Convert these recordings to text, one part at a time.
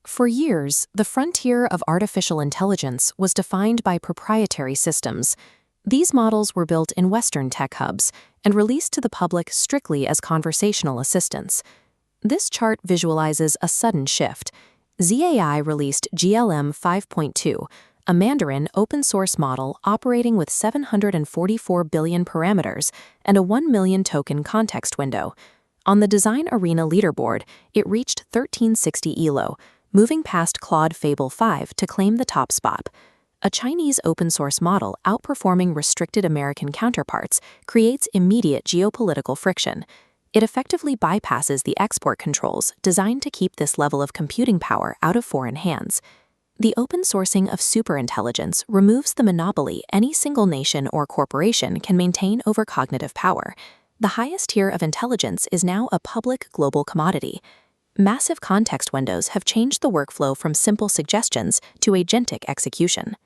For years, the frontier of artificial intelligence was defined by proprietary systems. These models were built in Western tech hubs and released to the public strictly as conversational assistants. This chart visualizes a sudden shift. ZAI released GLM 5.2, a Mandarin open-source model operating with 744 billion parameters and a 1 million token context window. On the Design Arena leaderboard, it reached 1360 ELO, moving past Claude Fable 5 to claim the top spot. A Chinese open-source model outperforming restricted American counterparts creates immediate geopolitical friction. It effectively bypasses the export controls designed to keep this level of computing power out of foreign hands. The open sourcing of superintelligence removes the monopoly any single nation or corporation can maintain over cognitive power. The highest tier of intelligence is now a public global commodity. Massive context windows have changed the workflow from simple suggestions to agentic execution.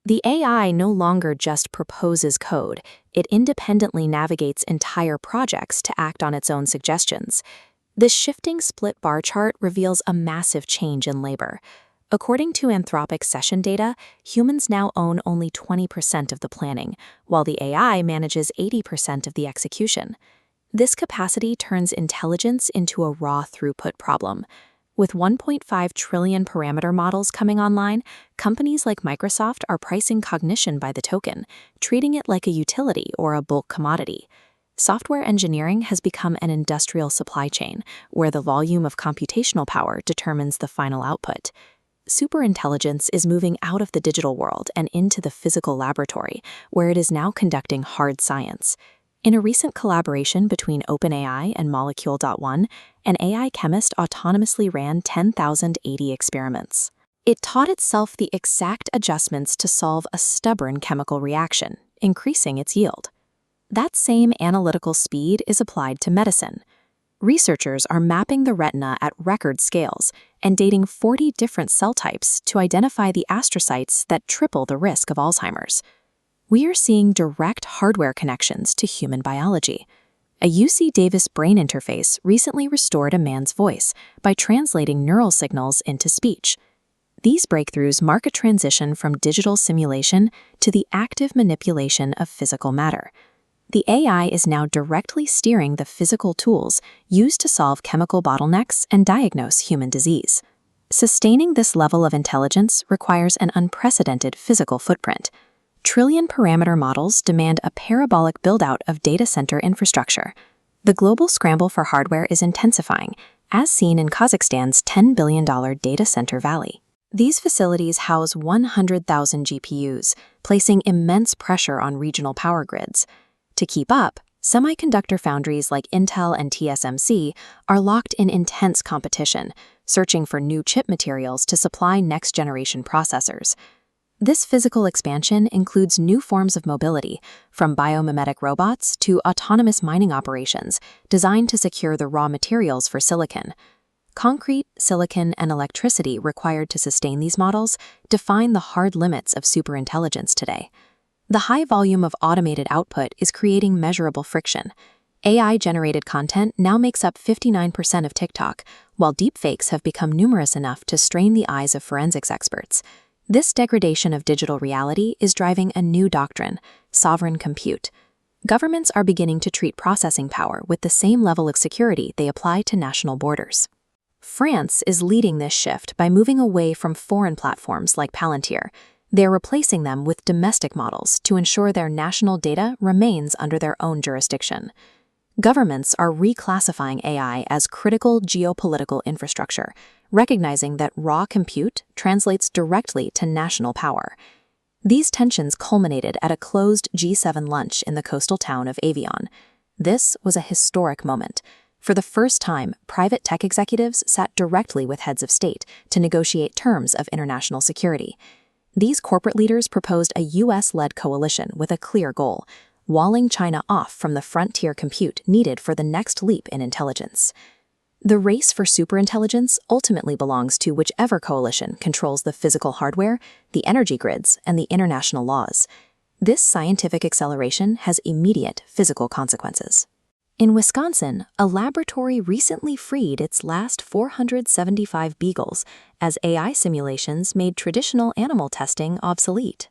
The AI no longer just proposes code, it independently navigates entire projects to act on its own suggestions. This shifting split bar chart reveals a massive change in labor. According to Anthropic's session data, humans now own only 20% of the planning, while the AI manages 80% of the execution. This capacity turns intelligence into a raw throughput problem. With 1.5 trillion parameter models coming online, companies like Microsoft are pricing cognition by the token, treating it like a utility or a bulk commodity. Software engineering has become an industrial supply chain, where the volume of computational power determines the final output. Superintelligence is moving out of the digital world and into the physical laboratory, where it is now conducting hard science. In a recent collaboration between OpenAI and Molecule.1, an AI chemist autonomously ran 10,080 experiments. It taught itself the exact adjustments to solve a stubborn chemical reaction, increasing its yield. That same analytical speed is applied to medicine. Researchers are mapping the retina at record scales and dating 40 different cell types to identify the astrocytes that triple the risk of Alzheimer's. We are seeing direct hardware connections to human biology. A UC Davis brain interface recently restored a man's voice by translating neural signals into speech. These breakthroughs mark a transition from digital simulation to the active manipulation of physical matter. The AI is now directly steering the physical tools used to solve chemical bottlenecks and diagnose human disease. Sustaining this level of intelligence requires an unprecedented physical footprint. Trillion-parameter models demand a parabolic build-out of data center infrastructure. The global scramble for hardware is intensifying, as seen in Kazakhstan's $10 billion data center valley. These facilities house 100,000 GPUs, placing immense pressure on regional power grids. To keep up, semiconductor foundries like Intel and TSMC are locked in intense competition, searching for new chip materials to supply next-generation processors. This physical expansion includes new forms of mobility, from biomimetic robots to autonomous mining operations designed to secure the raw materials for silicon. Concrete, silicon, and electricity required to sustain these models define the hard limits of superintelligence today. The high volume of automated output is creating measurable friction. AI-generated content now makes up 59% of TikTok, while deepfakes have become numerous enough to strain the eyes of forensics experts. This degradation of digital reality is driving a new doctrine: sovereign compute. Governments are beginning to treat processing power with the same level of security they apply to national borders. France is leading this shift by moving away from foreign platforms like Palantir. They're replacing them with domestic models to ensure their national data remains under their own jurisdiction. Governments are reclassifying AI as critical geopolitical infrastructure, recognizing that raw compute translates directly to national power. These tensions culminated at a closed G7 lunch in the coastal town of Avion. This was a historic moment. For the first time, private tech executives sat directly with heads of state to negotiate terms of international security. These corporate leaders proposed a US-led coalition with a clear goal: walling China off from the frontier compute needed for the next leap in intelligence. The race for superintelligence ultimately belongs to whichever coalition controls the physical hardware, the energy grids, and the international laws. This scientific acceleration has immediate physical consequences. In Wisconsin, a laboratory recently freed its last 475 beagles as AI simulations made traditional animal testing obsolete.